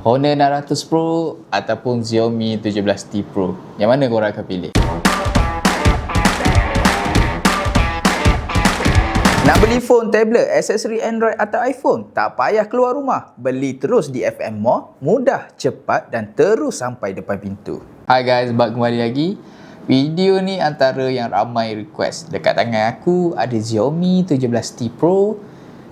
Honor 600 Pro ataupun Xiaomi 17T Pro? Yang mana korang akan pilih? Nak beli phone, tablet, aksesori Android atau iPhone? Tak payah keluar rumah. Beli terus di FM Mall. Mudah, cepat dan terus sampai depan pintu. Hai guys, balik kembali lagi. Video ni antara yang ramai request. Dekat tangan aku ada Xiaomi 17T Pro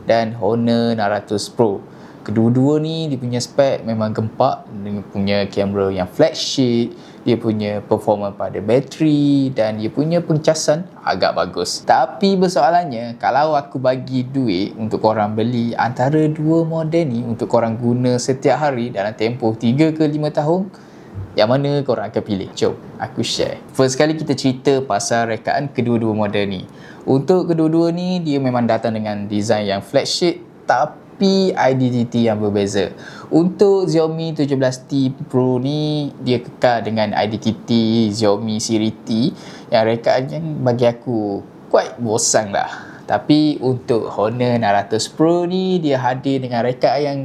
dan Honor 600 Pro. Kedua-dua ni dia punya spek memang gempak. Dia punya kamera yang flagship, dia punya performa pada bateri dan dia punya pencasan agak bagus. Tapi persoalannya, kalau aku bagi duit untuk korang beli antara dua model ni untuk korang guna setiap hari dalam tempoh 3 ke 5 tahun, yang mana korang akan pilih? Jom aku share. First kali kita cerita pasal rekaan kedua-dua model ni. Untuk kedua-dua ni dia memang datang dengan design yang flagship tapi identiti yang berbeza. Untuk Xiaomi 17T Pro ni dia kekal dengan identiti Xiaomi Siri T yang rekaannya bagi aku quite bosan lah. Tapi untuk Honor 600 Pro ni dia hadir dengan rekaan yang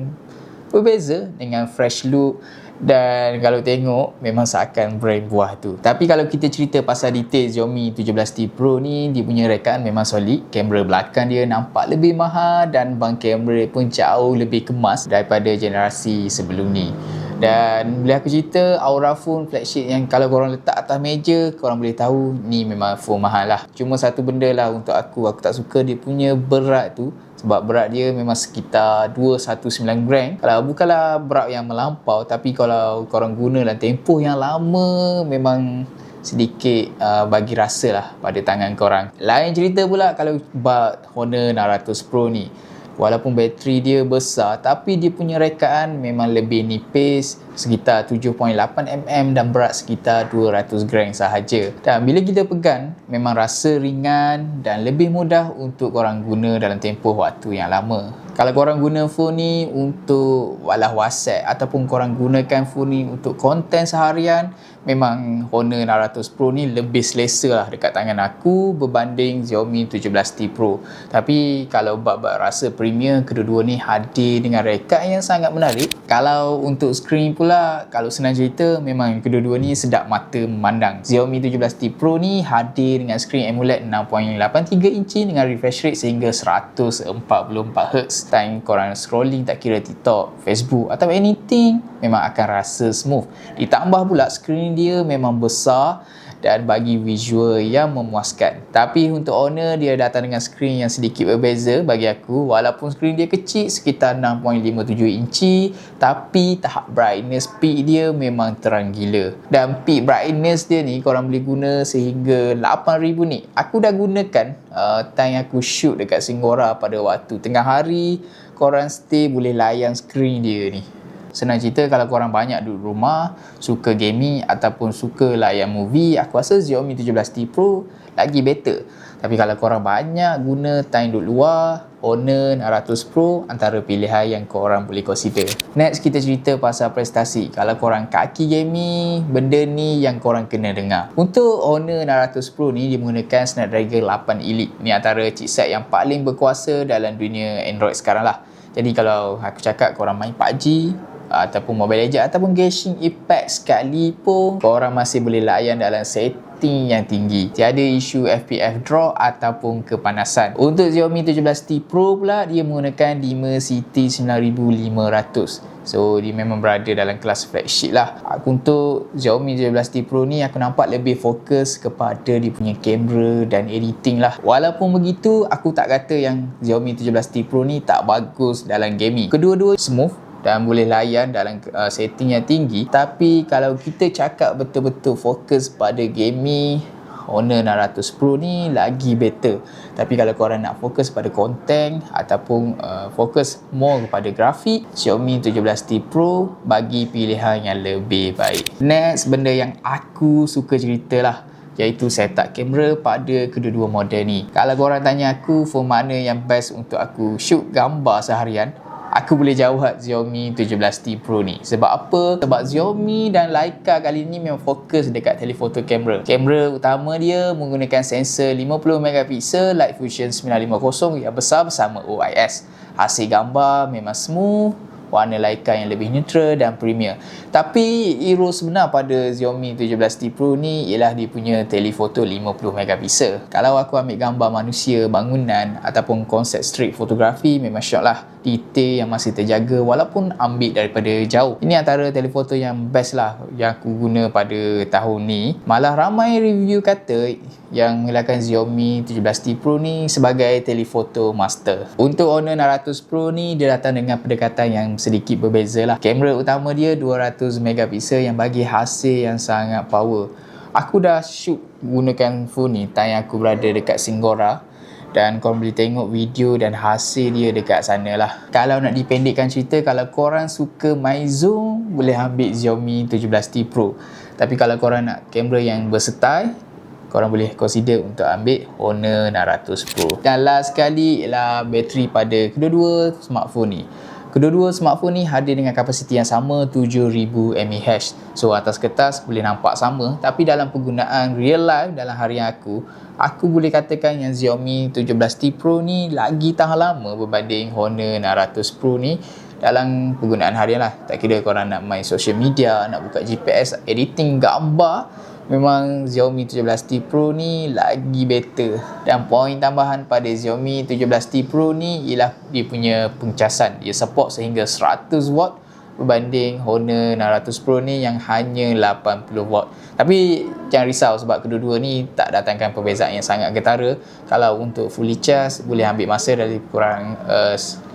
berbeza dengan fresh look. Dan kalau tengok memang seakan brand buah tu. Tapi kalau kita cerita pasal detail Xiaomi 17T Pro ni, dia punya rekaan memang solid. Kamera belakang dia nampak lebih mahal dan bang kamera pun jauh lebih kemas daripada generasi sebelum ni. Dan bila aku cerita Aura phone flagship yang kalau korang letak atas meja, korang boleh tahu ni memang phone mahal lah. Cuma satu benda lah untuk aku tak suka dia punya berat tu. Sebab berat dia memang sekitar 219 gram. Kalau bukanlah berat yang melampau, tapi kalau korang guna dalam tempoh yang lama, memang sedikit bagi rasa lah pada tangan korang. Lain cerita pula kalau bab Honor 600 Pro ni. Walaupun bateri dia besar, tapi dia punya rekaan memang lebih nipis, sekitar 7.8mm dan berat sekitar 200 gram sahaja. Dan bila kita pegang, memang rasa ringan dan lebih mudah untuk korang guna dalam tempoh waktu yang lama. Kalau korang guna phone ni untuk walah WhatsApp ataupun korang gunakan phone ni untuk konten seharian, memang Honor 600 Pro ni lebih selesa lah dekat tangan aku berbanding Xiaomi 17T Pro. Tapi kalau bab-bab rasa premium, kedua-dua ni hadir dengan rekaan yang sangat menarik. Kalau untuk skrin pula, kalau senang cerita, memang kedua-dua ni sedap mata memandang. Xiaomi 17T Pro ni hadir dengan skrin AMOLED 6.83 inci dengan refresh rate sehingga 144Hz. Time korang scrolling tak kira TikTok, Facebook atau anything, memang akan rasa smooth. Ditambah pula skrin dia memang besar dan bagi visual yang memuaskan. Tapi untuk Honor dia datang dengan skrin yang sedikit berbeza bagi aku. Walaupun skrin dia kecil sekitar 6.57 inci, tapi tahap brightness peak dia memang terang gila. Dan peak brightness dia ni korang boleh guna sehingga 8000 nit. Aku dah gunakan time aku shoot dekat Singgora pada waktu tengah hari. Korang stay boleh layan skrin dia ni. Senang cerita, kalau korang banyak duduk rumah, suka gaming ataupun suka layan movie, aku rasa Xiaomi 17T Pro lagi better. Tapi kalau korang banyak guna time duduk luar, Honor 600 Pro antara pilihan yang korang boleh consider. Next kita cerita pasal prestasi. Kalau korang kaki gaming, benda ni yang korang kena dengar. Untuk Honor 600 Pro ni dia menggunakan Snapdragon 8 Elite. Ni antara chipset yang paling berkuasa dalam dunia Android sekarang lah. Jadi kalau aku cakap korang main PUBG ataupun Mobile Legends ataupun Genshin Impact sekalipun, korang masih boleh layan dalam setting yang tinggi. Tiada isu FPS drop ataupun kepanasan. Untuk Xiaomi 17T Pro pula dia menggunakan Dimensity 9500. So dia memang berada dalam kelas flagship lah. Untuk Xiaomi 17T Pro ni aku nampak lebih fokus kepada dia punya kamera dan editing lah. Walaupun begitu, aku tak kata yang Xiaomi 17T Pro ni tak bagus dalam gaming. Kedua-dua smooth dan boleh layan dalam setting yang tinggi. Tapi kalau kita cakap betul-betul fokus pada gaming, Honor 600 Pro ni lagi better. Tapi kalau korang nak fokus pada konten ataupun fokus more kepada grafik, Xiaomi 17T Pro bagi pilihan yang lebih baik. Next, benda yang aku suka cerita lah, iaitu setup kamera pada kedua-dua model ni. Kalau korang tanya aku phone mana yang best untuk aku shoot gambar seharian, aku boleh jawab Xiaomi 17T Pro ni. Sebab apa? Sebab Xiaomi dan Leica kali ni memang fokus dekat telephoto kamera. Kamera utama dia menggunakan sensor 50MP Light Fusion 950 yang besar bersama OIS. Hasil gambar memang smooth, warna Leica yang lebih neutral dan premier. Tapi hero sebenar pada Xiaomi 17T Pro ni ialah dia punya telefoto 50 megapiksel. Kalau aku ambil gambar manusia, bangunan ataupun konsep street fotografi, memang syok lah. Detail yang masih terjaga walaupun ambil daripada jauh. Ini antara telefoto yang best lah yang aku guna pada tahun ni. Malah ramai review kata yang menggunakan Xiaomi 17T Pro ni sebagai telefoto master. Untuk Honor 600 Pro ni dia datang dengan pendekatan yang sedikit berbeza lah. Kamera utama dia 200 megapiksel yang bagi hasil yang sangat power. Aku dah shoot gunakan phone ni time aku berada dekat Singgora, dan korang boleh tengok video dan hasil dia dekat sana lah. Kalau nak dipendekkan cerita, kalau korang suka main zoom, boleh ambil Xiaomi 17T Pro. Tapi kalau korang nak kamera yang versatile, korang boleh consider untuk ambil Honor 600 Pro. Dan last sekali ialah bateri pada kedua-dua smartphone ni. Kedua-dua smartphone ni hadir dengan kapasiti yang sama 7000 mAh. So atas kertas boleh nampak sama, tapi dalam penggunaan real life dalam harian aku boleh katakan yang Xiaomi 17T Pro ni lagi tahan lama berbanding Honor 600 Pro ni dalam penggunaan harian lah. Tak kira korang nak main social media, nak buka GPS, editing gambar, memang Xiaomi 17T Pro ni lagi better. Dan poin tambahan pada Xiaomi 17T Pro ni ialah dia punya pencasan. Dia support sehingga 100W berbanding Honor 600 Pro ni yang hanya 80W. Tapi jangan risau sebab kedua-dua ni tak datangkan perbezaan yang sangat ketara. Kalau untuk fully charge boleh ambil masa dari kurang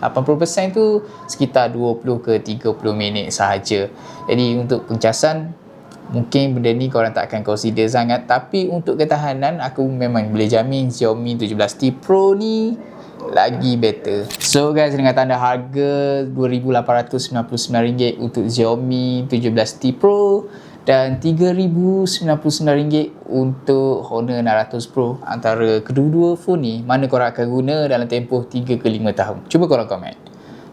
80% tu sekitar 20 ke 30 minit sahaja. Jadi untuk pencasan mungkin benda ni korang tak akan consider sangat, tapi untuk ketahanan aku memang boleh jamin Xiaomi 17T Pro ni lagi better. So guys, dengan tanda harga RM2,899 untuk Xiaomi 17T Pro dan RM3,099 untuk Honor 600 Pro, antara kedua-dua phone ni mana korang akan guna dalam tempoh 3 ke 5 tahun? Cuba korang komen.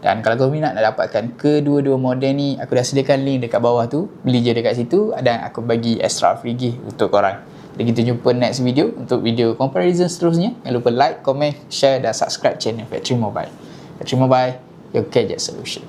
Dan kalau korang minat nak dapatkan kedua-dua model ni, aku dah sediakan link dekat bawah tu. Beli je dekat situ dan aku bagi extra free gift untuk korang. Dan kita jumpa next video untuk video comparison seterusnya. Jangan lupa like, comment, share dan subscribe channel Factory Mobile. Factory Mobile, your gadget solution.